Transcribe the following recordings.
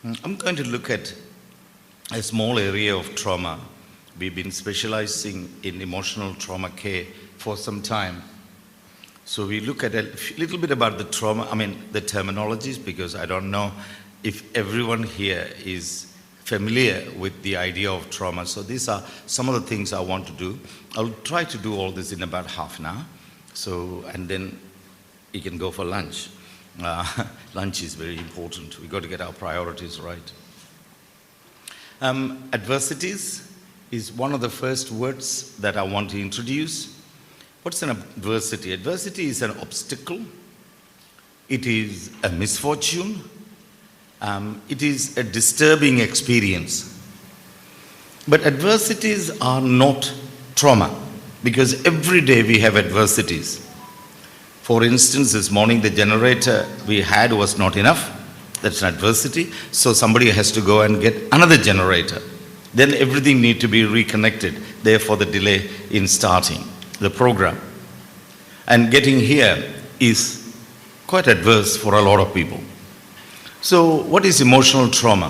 I'm going to look at a small area of trauma. We've been specializing in emotional trauma care for some time. So we look at a little bit about the trauma, the terminologies, because I don't know if everyone here is familiar with the idea of trauma. So these are some of the things I want to do. I'll try to do all this in about half an hour. And then you can go for lunch. Lunch is very important. We've got to get our priorities right. Adversities is one of the first words that I want to introduce. What's an adversity? Adversity is an obstacle. It is a misfortune. It is a disturbing experience. But adversities are not trauma, because every day we have adversities. For instance, this morning the generator we had was not enough. That's an adversity. So somebody has to go and get another generator. Then everything needs to be reconnected. Therefore the delay in starting the program. And getting here is quite adverse for a lot of people. So what is emotional trauma?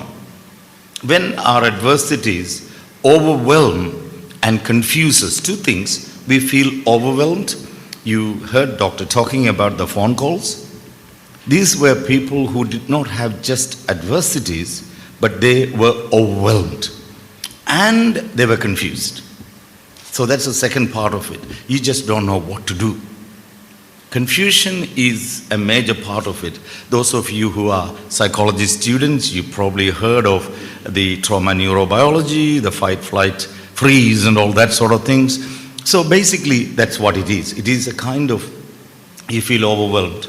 When our adversities overwhelm and confuse us, two things. We feel overwhelmed. You heard Doctor talking about the phone calls. These were people who did not have just adversities, but they were overwhelmed and they were confused. So that's the second part of it. You just don't know what to do. Confusion is a major part of it. Those of you who are psychology students, you probably heard of the trauma neurobiology, the fight, flight, freeze and all that sort of things. So basically that's what it is. It is a kind of, you feel overwhelmed.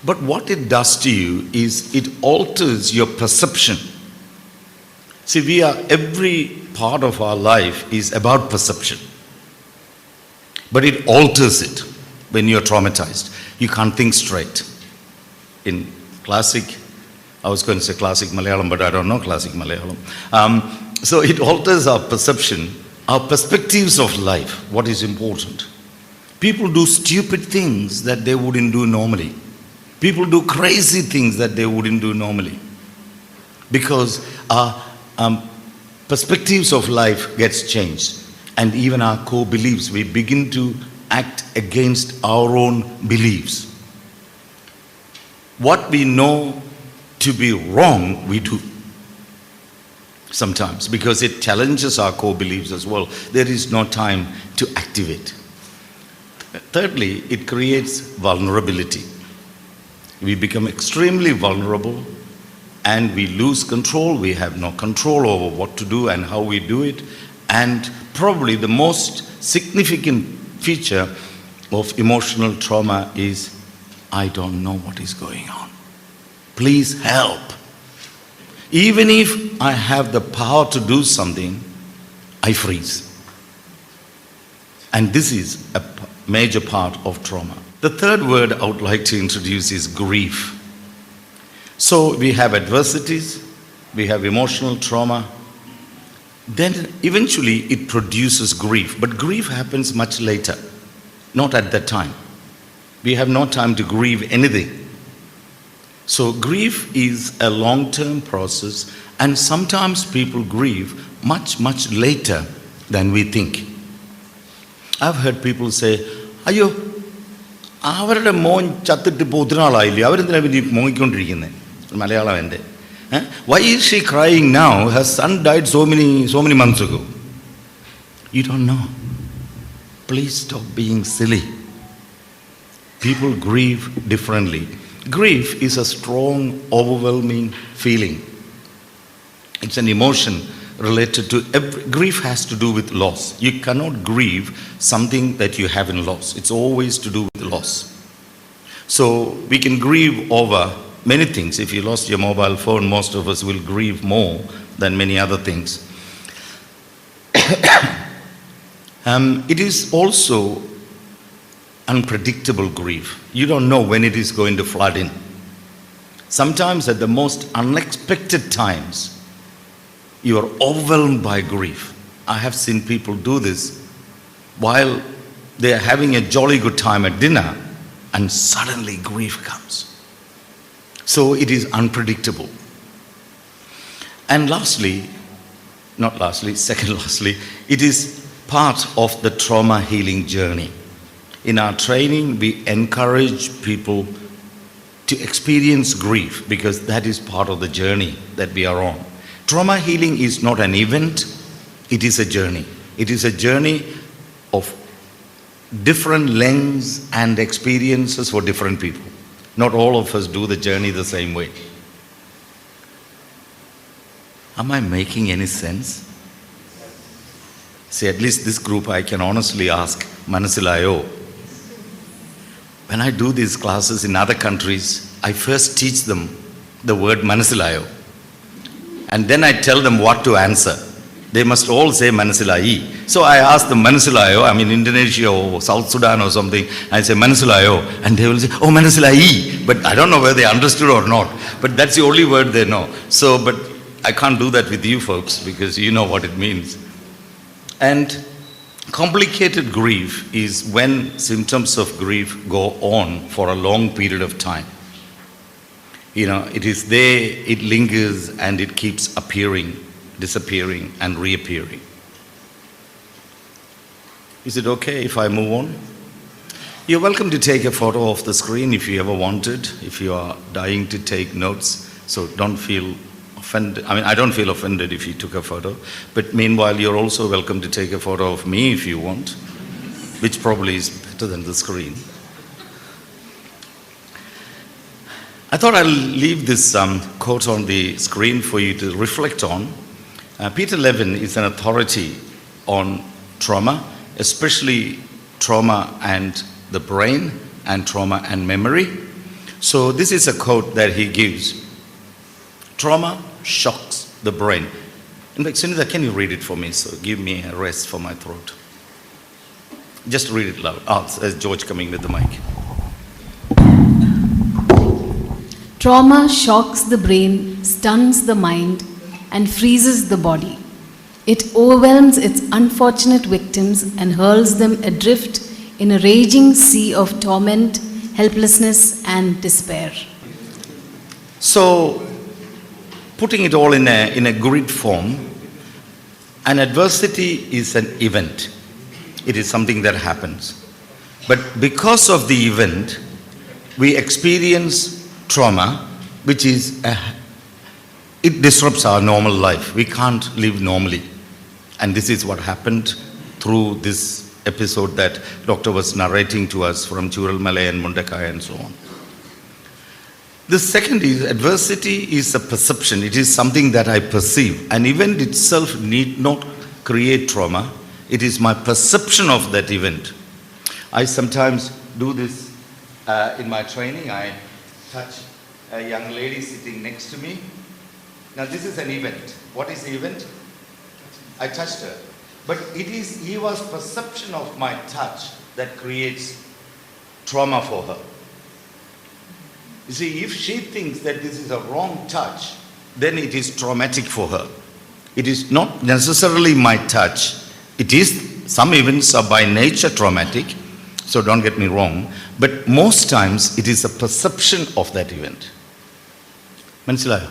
But what it does to you is it alters your perception. See, every part of our life is about perception. But it alters it when you're traumatized. You can't think straight. In classic, I was going to say classic Malayalam, but I don't know classic Malayalam. So it alters our perception, our perspectives of life, what is important. People do stupid things that they wouldn't do normally. People do crazy things that they wouldn't do normally. Because our perspectives of life gets changed. And even our core beliefs, we begin to act against our own beliefs. What we know to be wrong, we do. Sometimes, because it challenges our core beliefs as well. There is no time to activate. Thirdly, it creates vulnerability. We become extremely vulnerable and we lose control. We have no control over what to do and how we do it. And probably the most significant feature of emotional trauma is, I don't know what is going on. Please help. Even if I have the power to do something, I freeze. And this is a major part of trauma. The third word I would like to introduce is grief. So we have adversities, we have emotional trauma, then eventually it produces grief. But grief happens much later, not at that time. We have no time to grieve anything. So grief is a long-term process, and sometimes people grieve much, much later than we think. I've heard people say, "Ayo, അവരുടെ മോൻ ചത്തിട്ട് ഇപ്പോൾ ഒത്തിരി നാളായില്ലേ, അവരെന്തിനാ പിന്നെ മോങ്ങിക്കൊണ്ടിരിക്കുന്നത്?" മലയാളം എൻ്റെ. Why is she crying now? Her son died so many months ago. You don't know. Please stop being silly. People grieve differently. Grief is a strong, overwhelming feeling. It's an emotion related to grief has to do with loss. You cannot grieve something that you haven't lost. It's always to do with loss. So we can grieve over many things. If you lost your mobile phone, most of us will grieve more than many other things. It is also unpredictable grief. You don't know when it is going to flood in. Sometimes at the most unexpected times, you are overwhelmed by grief. I have seen people do this while they are having a jolly good time at dinner and suddenly grief comes. So it is unpredictable. And lastly, not lastly, second lastly, it is part of the trauma healing journey. In our training, we encourage people to experience grief because that is part of the journey that we are on. Trauma healing is not an event, it is a journey. It is a journey of different lengths and experiences for different people. Not all of us do the journey the same way. Am I making any sense? See, at least this group I can honestly ask, Manasilayo. When I do these classes in other countries, I first teach them the word Manasilayo. And then I tell them what to answer. They must all say Manasilai. So I ask them Manasilayo, I'm in Indonesia or South Sudan or something. I say Manasilayo, and they will say, oh, Manasilai. But I don't know whether they understood or not. But that's the only word they know. So, but I can't do that with you folks because you know what it means. And complicated grief is when symptoms of grief go on for a long period of time. You know, it is there, it lingers, and it keeps appearing, disappearing, and reappearing. Is it okay if I move on? You're welcome to take a photo of the screen if you ever wanted, if you are dying to take notes, so don't feel offended. I mean, I don't feel offended if you took a photo, but meanwhile, you're also welcome to take a photo of me if you want, which probably is better than the screen. I thought I'll leave this quote on the screen for you to reflect on. Peter Levin is an authority on trauma, especially trauma and the brain and trauma and memory. So this is a quote that he gives. Trauma shocks the brain. In fact, Sunitha, can you read it for me? So give me a rest for my throat. Just read it loud. There's George coming with the mic. Trauma shocks the brain, stuns the mind, and freezes the body. It overwhelms its unfortunate victims and hurls them adrift in a raging sea of torment, helplessness, and despair. So, putting it all in a grid form, an adversity is an event. It is something that happens. But because of the event, we experience trauma, which is, it disrupts our normal life. We can't live normally. And this is what happened through this episode that Doctor was narrating to us from Churalmalai and Mundakai and so on. The second is, adversity is a perception. It is something that I perceive. An event itself need not create trauma. It is my perception of that event. I sometimes do this in my training. I touch a young lady sitting next to me. Now this is an event. What is the event? I touched her. But it is Eva's perception of my touch that creates trauma for her. You see, if she thinks that this is a wrong touch, then it is traumatic for her. It is not necessarily my touch. It is, some events are by nature traumatic, so don't get me wrong, but most times it is a perception of that event. Manasilayo?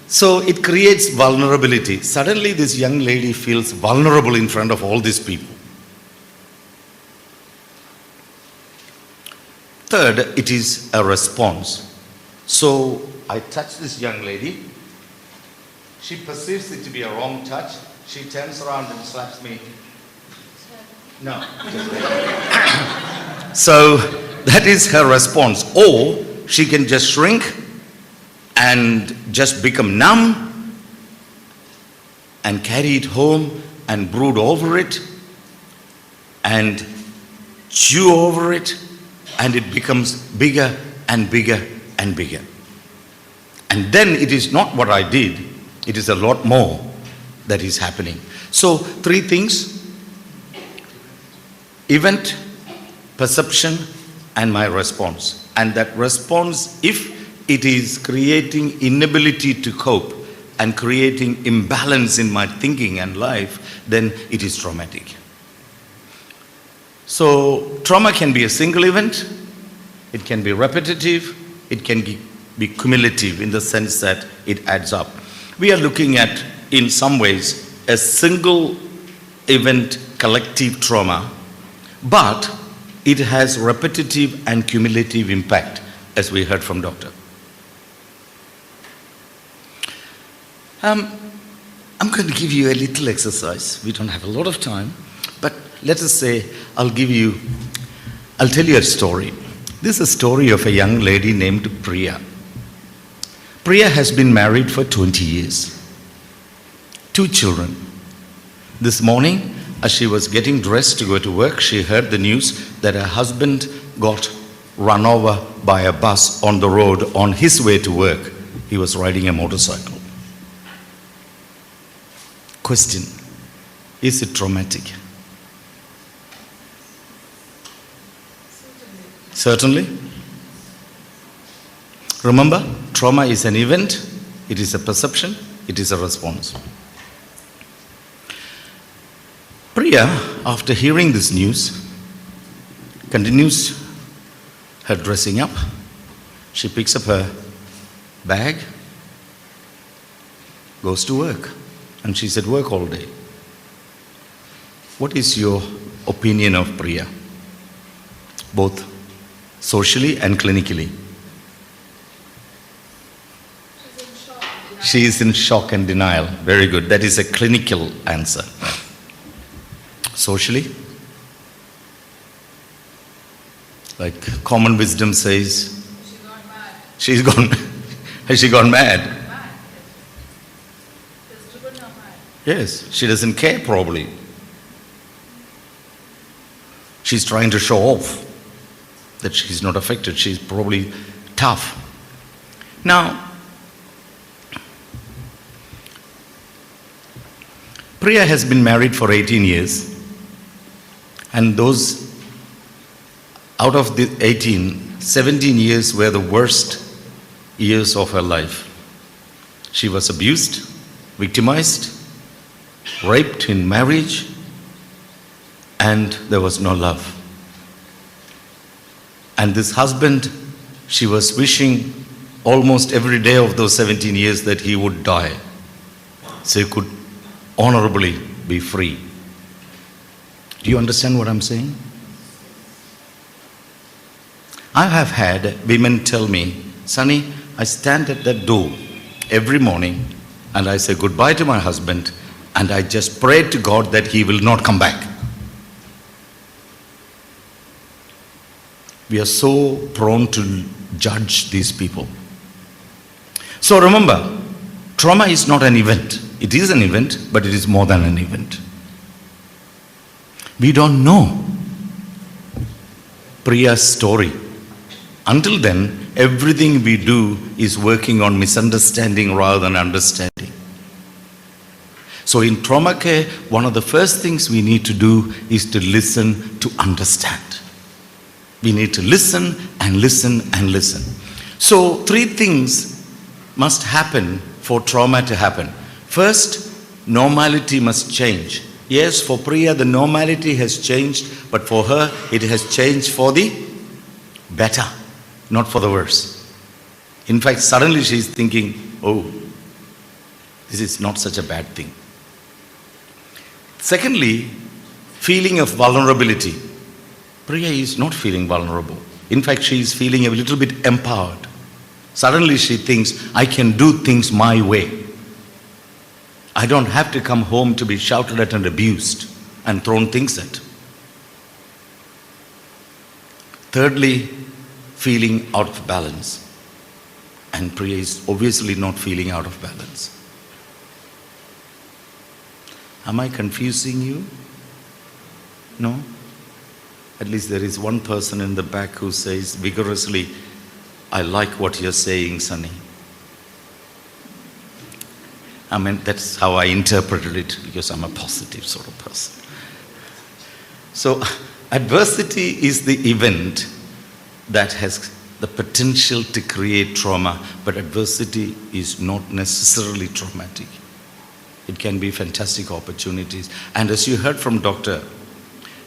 So it creates vulnerability. Suddenly this young lady feels vulnerable in front of all these people. Third, it is a response. So I touch this young lady. She perceives it to be a wrong touch. She turns around and slaps me. No. So that is her response. Or she can just shrink and just become numb and carry it home and brood over it and chew over it, and it becomes bigger and bigger and bigger. And then it is not what I did, it is a lot more that is happening. So three things: event, perception, and my response. And that response, if it is creating inability to cope and creating imbalance in my thinking and life, then it is traumatic. So trauma can be a single event, it can be repetitive, it can be cumulative in the sense that it adds up. We are looking at, in some ways, a single event collective trauma, but it has repetitive and cumulative impact, as we heard from Doctor. I'm going to give you a little exercise. We don't have a lot of time, but let us say I'll tell you a story. This is a story of a young lady named Priya. Priya has been married for 20 years. 2 children. This morning, as she was getting dressed to go to work, she heard the news that her husband got run over by a bus on the road on his way to work. He was riding a motorcycle. Question, is it traumatic? Certainly. Remember, trauma is an event, it is a perception, it is a response. Priya, after hearing this news, continues her dressing up. She picks up her bag, goes to work, and she's at work all day. What is your opinion of Priya, both socially and clinically? She is in shock and denial. Very good. That is a clinical answer. Socially? Like common wisdom says, she's gone mad. Has she gone mad? Yes, she doesn't care probably. She's trying to show off that she's not affected. She's probably tough. Now, Priya has been married for 18 years, and those out of the 18, 17 years were the worst years of her life. She was abused, victimized, raped in marriage, and there was no love. And this husband, she was wishing almost every day of those 17 years that he would die, so he could honorably be free. Do you understand what I'm saying? I have had women tell me, Sunny, I stand at that door every morning and I say goodbye to my husband and I just pray to God that he will not come back. We are so prone to judge these people. So remember, trauma is not an event. It is an event, but it is more than an event. We don't know Priya's story. Until then, everything we do is working on misunderstanding rather than understanding. So in trauma care, one of the first things we need to do is to listen to understand. We need to listen and listen and listen. So 3 things must happen for trauma to happen. First, normality must change. Yes, for Priya, the normality has changed, but for her, it has changed for the better, not for the worse. In fact, suddenly she's thinking, oh, this is not such a bad thing. Secondly, feeling of vulnerability. Priya is not feeling vulnerable. In fact, she is feeling a little bit empowered. Suddenly she thinks, I can do things my way. I don't have to come home to be shouted at and abused and thrown things at. Thirdly, feeling out of balance. And Priya is obviously not feeling out of balance. Am I confusing you? No? At least there is one person in the back who says vigorously, I like what you're saying, Sunny. I mean, that's how I interpreted it because I'm a positive sort of person. So, adversity is the event that has the potential to create trauma, but adversity is not necessarily traumatic. It can be fantastic opportunities. And as you heard from Dr.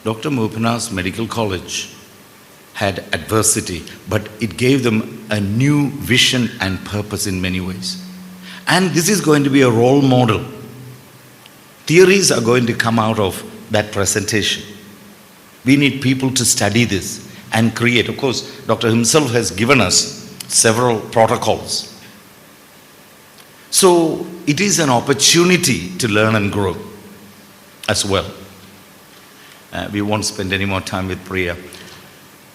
Mupana's Medical College had adversity, but it gave them a new vision and purpose in many ways. And this is going to be a role model. Theories are going to come out of that presentation. We need people to study this and create. Of course, Dr. himself has given us several protocols. So it is an opportunity to learn and grow as well. We won't spend any more time with Priya.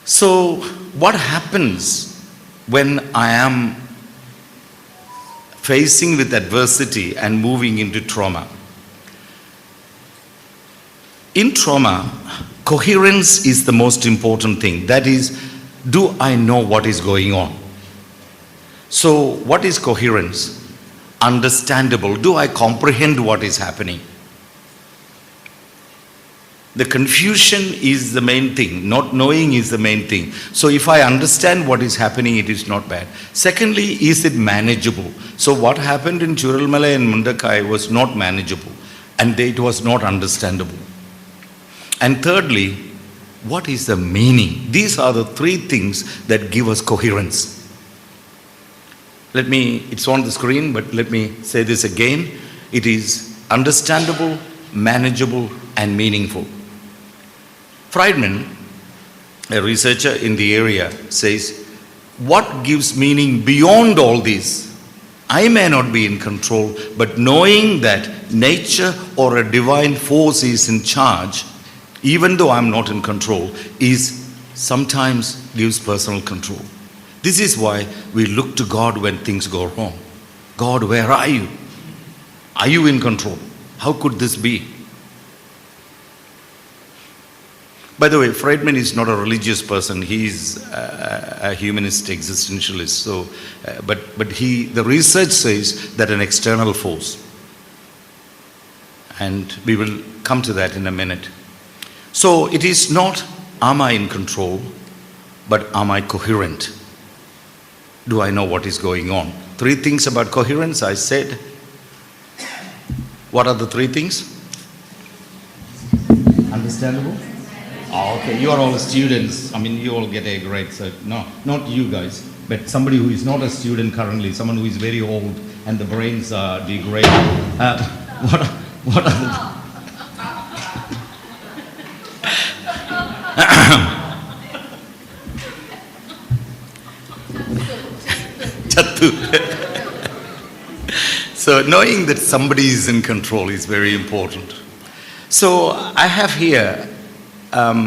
So what happens when I am facing with adversity and moving into trauma? In trauma, coherence is the most important thing. That is, do I know what is going on? So what is coherence? Understandable. Do I comprehend what is happening? The confusion is the main thing. Not knowing is the main thing. So if I understand what is happening, it is not bad. Secondly, is it manageable? So what happened in Churalmala and Mundakai was not manageable, and it was not understandable. And thirdly, what is the meaning? These are the three things that give us coherence. It's on the screen, but let me say this again. It is understandable, manageable, and meaningful. Friedman, a researcher in the area, says, what gives meaning beyond all this? I may not be in control, but knowing that nature or a divine force is in charge, even though I'm not in control, is sometimes gives personal control. This is why we look to God when things go wrong. God, where are you? Are you in control? How could this be? By the way, Friedman is not a religious person. He is a humanist existentialist. So, but the research says that an external force, and we will come to that in a minute. So it is not, am I in control, but am I coherent? Do I know what is going on? Three things about coherence, I said. What are the three things? Understandable? Oh, okay, you are all students. I mean, you all get A grade, so no, not you guys, but somebody who is not a student currently, someone who is very old and the brains are degraded. What are the... So knowing that somebody is in control is very important. So I have here, I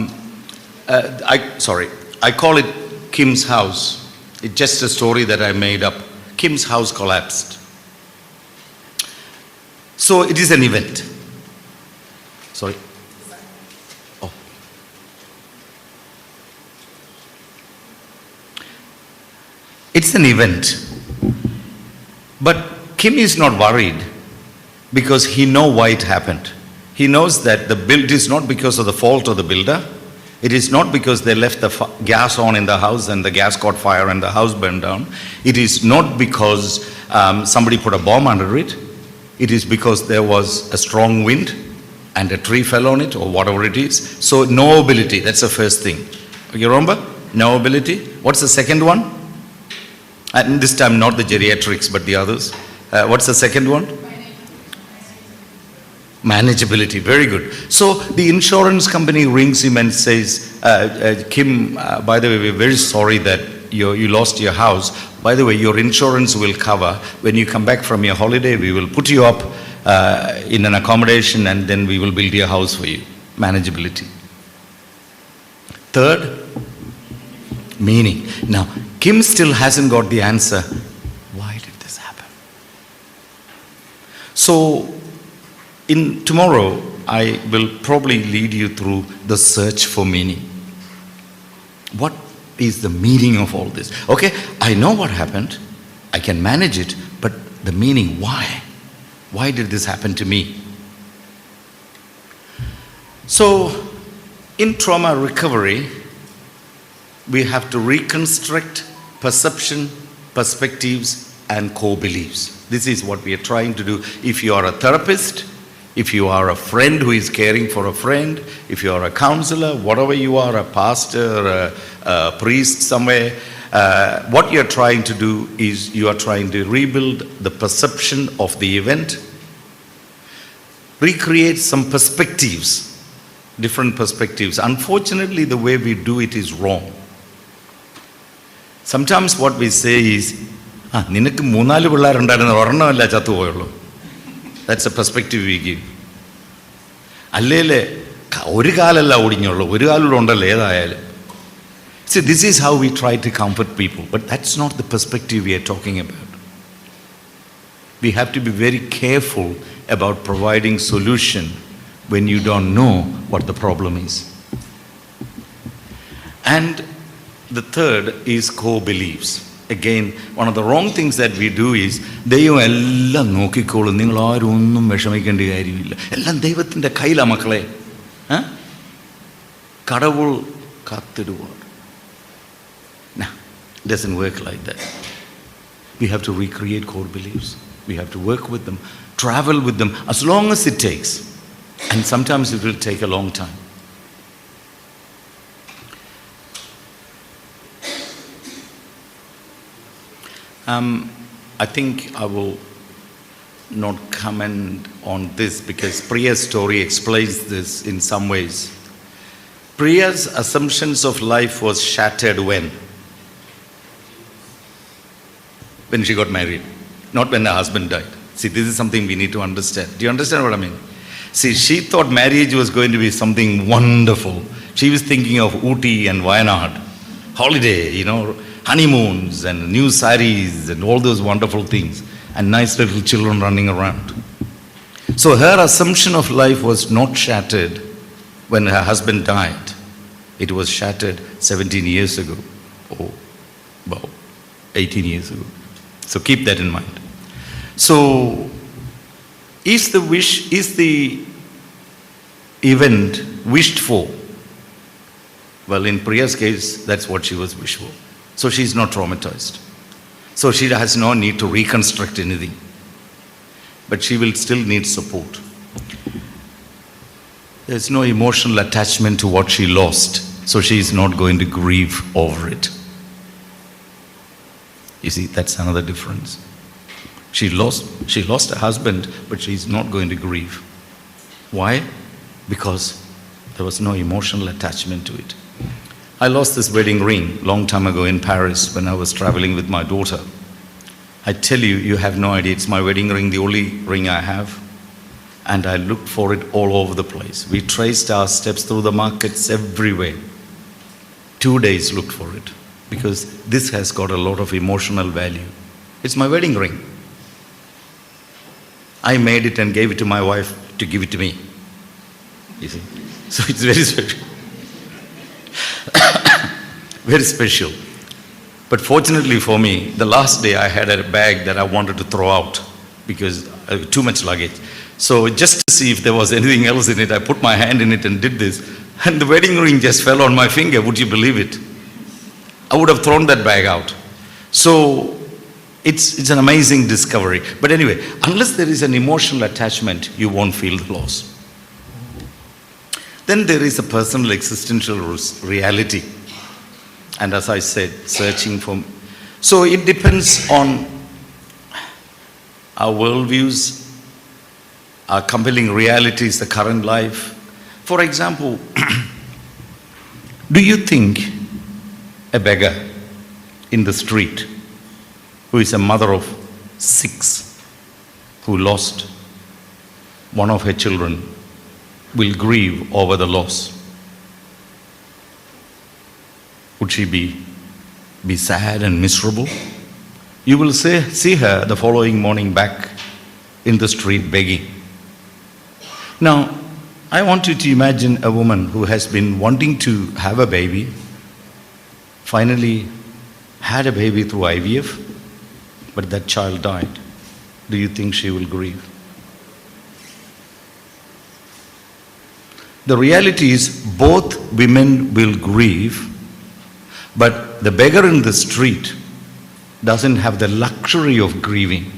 call it Kim's house. It's just a story that I made up. Kim's house collapsed. So it is an event. Sorry. Oh. It's an event. But Kim is not worried because he knows why it happened. He knows that it is not because of the fault of the builder. It is not because they left the gas on in the house and the gas caught fire and the house burned down. It is not because somebody put a bomb under it. It is because there was a strong wind and a tree fell on it or whatever it is. So knowability, that's the first thing. You remember? Knowability. What's the second one? And this time not the geriatrics but the others. What's the second one? Manageability, very good. So the insurance company rings him and says, Kim, by the way, we're very sorry that you lost your house. By the way, your insurance will cover. When you come back from your holiday, we will put you up in an accommodation and then we will build your house for you. Manageability. Third, meaning. Now, Kim still hasn't got the answer. Why did this happen? So, tomorrow, I will probably lead you through the search for meaning. What is the meaning of all this? Okay, I know what happened. I can manage it, but the meaning, why? Why did this happen to me? So, in trauma recovery, we have to reconstruct perception, perspectives, and core beliefs. This is what we are trying to do. If you are a therapist, If you are a friend who is caring for a friend, if you are a counselor, whatever you are, a pastor, a priest somewhere, what you are trying to do is you are trying to rebuild the perception of the event, recreate some perspectives, different perspectives. Unfortunately, the way we do it is wrong. Sometimes what we say is, നിനക്ക് 3-4 പിള്ളേരുണ്ടായിരുന്നു, ഒരെണ്ണമല്ല ചത്തുപോയുള്ളൂ. That's a perspective we give. അല്ലേലേ ഒരു കാലല്ല ഒടിഞ്ഞുള്ളൂ, ഒരു കാലൂടെ ഉണ്ടല്ലോ ഏതായാലും. See, this is how we try to comfort people, but that's not the perspective we are talking about. We have to be very careful about providing solution when you don't know what the problem is. And the third is core beliefs. Again, one of the wrong things that we do is ദൈവം എല്ലാം നോക്കിക്കോളും, നിങ്ങൾ ആരും ഒന്നും വിഷമിക്കേണ്ട കാര്യമില്ല, എല്ലാം ദൈവത്തിൻ്റെ കയ്യിലാണ് മക്കളെ, കടവുൾ കാത്തിടുവാർ. No, it doesn't work like that. We have to recreate core beliefs. We have to work with them, travel with them as long as it takes. And sometimes it will take a long time. I think I will not comment on this because Priya's story explains this in some ways. Priya's assumptions of life was shattered when she got married, not when her husband died. See, this is something we need to understand. Do you understand what I mean? See, she thought marriage was going to be something wonderful. She was thinking of Ooty and Wayanad, holiday, honeymoons and new saris and all those wonderful things and nice little children running around. So her assumption of life was not shattered when her husband died. It was shattered 17 years ago, or about 18 years ago. So keep that in mind. So is the event wished for? Well, in Priya's case, that's what she was wished for. So she's not traumatized. So she has no need to reconstruct anything. But she will still need support. There's no emotional attachment to what she lost. So she is not going to grieve over it. You see, that's another difference. She lost her husband, but she's not going to grieve. Why? Because there was no emotional attachment to it. I lost this wedding ring long time ago in Paris when I was traveling with my daughter. I tell you, you have no idea. It's my wedding ring, the only ring I have. And I looked for it all over the place. We traced our steps through the markets everywhere. 2 days looked for it because this has got a lot of emotional value. It's my wedding ring. I made it and gave it to my wife to give it to me. You see? So it's very special. Very special. But fortunately for me, the last day I had a bag that I wanted to throw out because too much luggage. So just to see if there was anything else in it, I put my hand in it and did this. And the wedding ring just fell on my finger. Would you believe it? I would have thrown that bag out. So it's an amazing discovery. But anyway, unless there is an emotional attachment, you won't feel the loss. Then there is a personal existential reality. And as I said, searching for. So it depends on our worldviews, our compelling realities, the current life. For example, do you think a beggar in the street who is a mother of 6 who lost one of her children will grieve over the loss? Would she be sad and miserable? You will see her the following morning back in the street begging. Now, I want you to imagine a woman who has been wanting to have a baby, finally had a baby through IVF, but that child died. Do you think she will grieve? The reality is both women will grieve, but the beggar in the street doesn't have the luxury of grieving.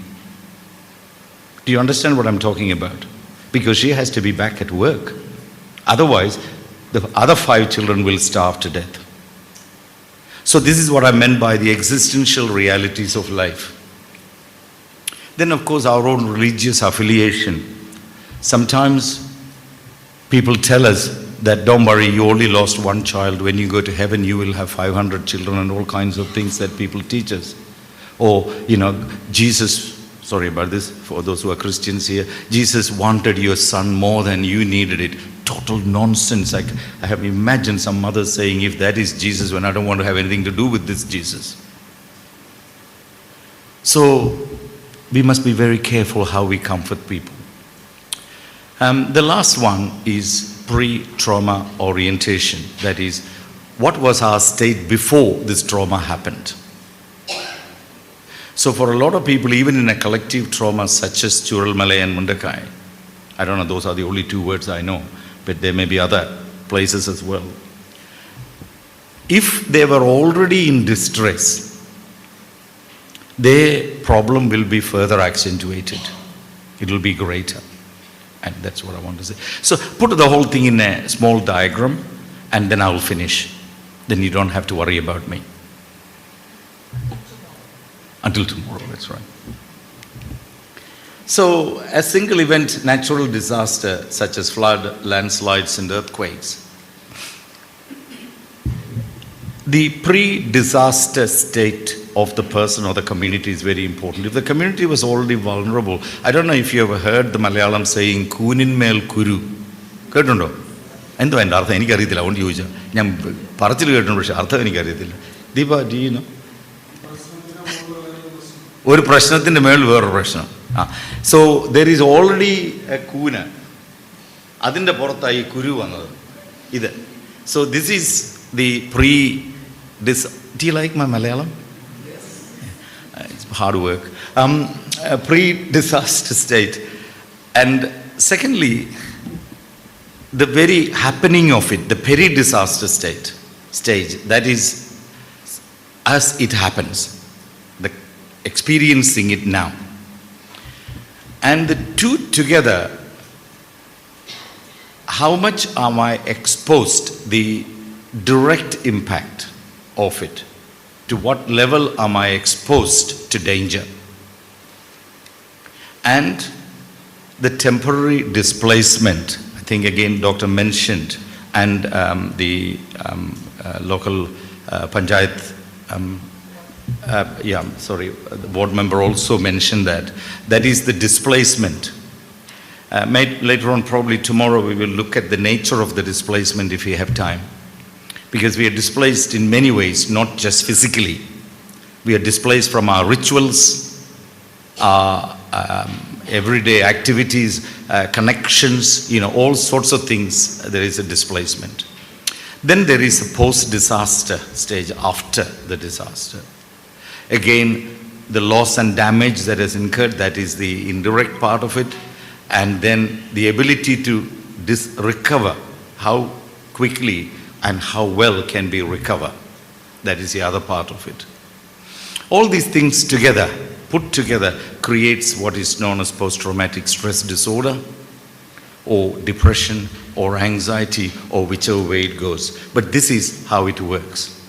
Do you understand what I'm talking about? because she has to be back at work. Otherwise, the other 5 children will starve to death. So this is what I meant by the existential realities of life. Then of course our own religious affiliation. Sometimes people tell us that don't worry, you only lost 1 child. When you go to heaven, you will have 500 children and all kinds of things that people teach us. Or, Jesus, sorry about this, for those who are Christians here, Jesus wanted your son more than you needed it. Total nonsense. I have imagined some mothers saying, if that is Jesus, when I don't want to have anything to do with this Jesus. So, we must be very careful how we comfort people. The last one is pre-trauma orientation. That is, what was our state before this trauma happened? So for a lot of people, even in a collective trauma such as Churalmalai and Mundakai, I don't know, those are the only 2 words I know, but there may be other places as well. If they were already in distress, their problem will be further accentuated. It will be greater. And that's what I want to say. So put the whole thing in a small diagram and then I will finish. Then you don't have to worry about me. Until tomorrow, that's right. So a single event natural disaster such as flood, landslides and earthquakes. The pre-disaster state of the person or the community is very important. If the community was already vulnerable, I don't know if you ever heard the Malayalam saying, Kuninmel Kuru. കേട്ടുണ്ടോ? എന്തോ എൻ്റെ അർത്ഥം എനിക്കറിയത്തില്ല, അതുകൊണ്ട് ചോദിച്ചാൽ. ഞാൻ പറച്ചിൽ കേട്ടിട്ടുണ്ട്, പക്ഷേ അർത്ഥം എനിക്കറിയത്തില്ല. Deepa, do you know? ഒരു പ്രശ്നത്തിൻ്റെ മേളിൽ വേറൊരു പ്രശ്നം. So there is already a കൂന. അതിൻ്റെ പുറത്തായി കുരു വന്നത്. ഇത്. So this is the do you like my Malayalam? It's hard work. A pre-disaster state. And secondly, the very happening of it, the peri-disaster stage, that is as it happens, the experiencing it now. And the 2 together, how much am I exposed, the direct impact of it? To what level am I exposed to danger? And the temporary displacement, I think again Dr. mentioned, and the local Panchayat, the board member also mentioned that. That is the displacement. Later on, probably tomorrow, we will look at the nature of the displacement if we have time. Because we are displaced in many ways, not just physically. We are displaced from our rituals, our everyday activities, connections, all sorts of things. There is a displacement. Then there is a post-disaster stage, after the disaster. Again, the loss and damage that is incurred, that is the indirect part of it. And then the ability to recover, how quickly and how well can be recovered. That is the other part of it. All these things together, put together, creates what is known as post-traumatic stress disorder, or depression, or anxiety, or whichever way it goes. But this is how it works.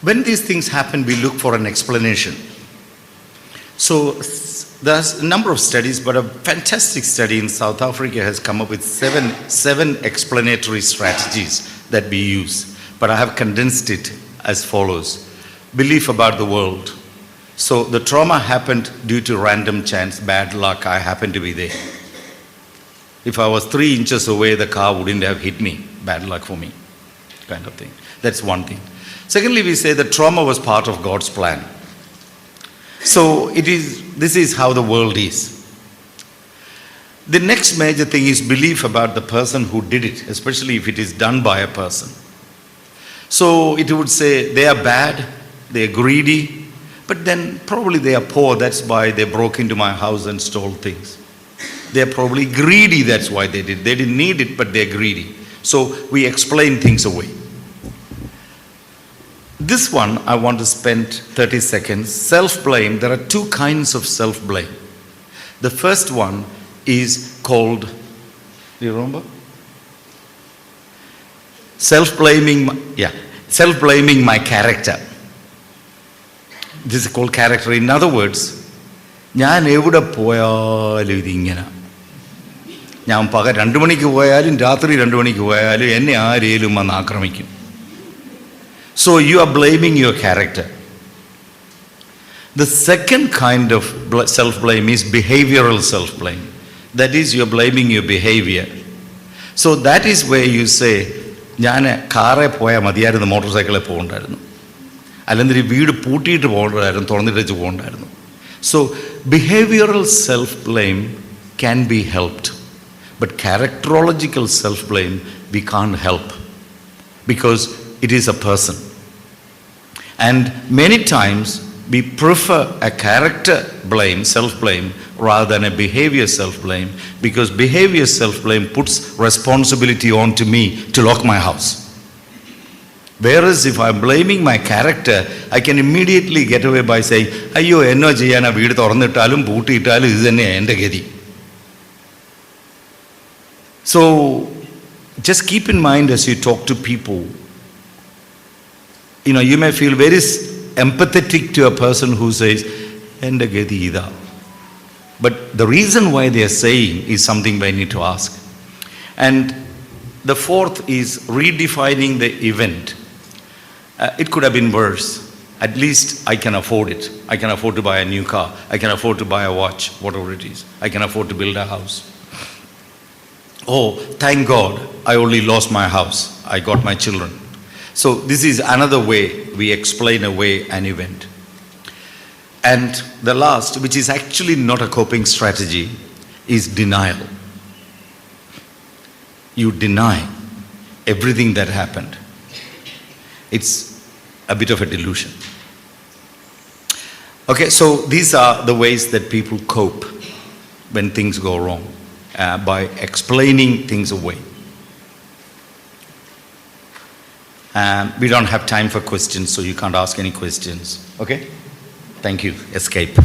When these things happen, we look for an explanation. So there's a number of studies, but a fantastic study in South Africa has come up with seven explanatory strategies that we use. But I have condensed it as follows. Belief about the world. So the trauma happened due to random chance, bad luck, I happened to be there. If I was 3 inches away, the car wouldn't have hit me. Bad luck for me, kind of thing. That's one thing. Secondly, we say that trauma was part of God's plan. So this is how the world is. The next major thing is belief about the person who did it, especially if it is done by a person. So it would say they are bad, they are greedy, but then probably they are poor, that's why they broke into my house and stole things. They are probably greedy, that's why they did. They didn't need it, but they are greedy. So we explain things away. this one I want to spend 30 seconds. Self-blame. There are two kinds of self-blame. The first one is called, do you remember? Self-blaming my character. This is called character. In other words, ഞാൻ എവിടെ പോയാലും ഇതിങ്ങനെ, ഞാൻ പകൽ 2 മണിക്ക് പോയാലും രാത്രി 2 മണിക്ക് പോയാലും എന്നെ ആരേലും വന്ന് ആക്രമിക്കും. So you are blaming your character. The second kind of self-blame is behavioral self-blame. That is, you are blaming your behavior. So that is where you say, ഞാൻ കാറിൽ പോയാൽ മതിയായിരുന്നു, മോട്ടോർ സൈക്കിളിൽ പോകണ്ടായിരുന്നു, അല്ലെങ്കിൽ വീട് പൂട്ടിയിട്ട് പോകണ്ടായിരുന്നു, തുറന്നിട്ട് വെച്ച് പോകണ്ടായിരുന്നു. So behavioral self-blame can be helped, but characterological self-blame we can't help because it is a person. And many times we prefer a character blame, self-blame, rather than a behavior self-blame, because behavior self-blame puts responsibility onto me to lock my house. Whereas if I'm blaming my character, I can immediately get away by saying, അയ്യോ എന്നോ ചെയ്യാനാ, വീട് തുറന്നിട്ടാലും പൂട്ടിയിട്ടാലും ഇത് തന്നെയാണ് എൻ്റെ ഗതി. So just keep in mind as you talk to people, you may feel very empathetic to a person who says, എൻ്റെ ഗതി ഇതാ. But the reason why they are saying is something we need to ask. And the fourth is redefining the event. It could have been worse. At least I can afford it. I can afford to buy a new car. I can afford to buy a watch, whatever it is. I can afford to build a house. Oh, thank God, I only lost my house. I got my children. So this is another way we explain away an event. And the last, which is actually not a coping strategy, is denial. You deny everything that happened. It's a bit of a delusion. Okay, so these are the ways that people cope when things go wrong, by explaining things away. We don't have time for questions, so you can't ask any questions. Okay? Thank you. Escape.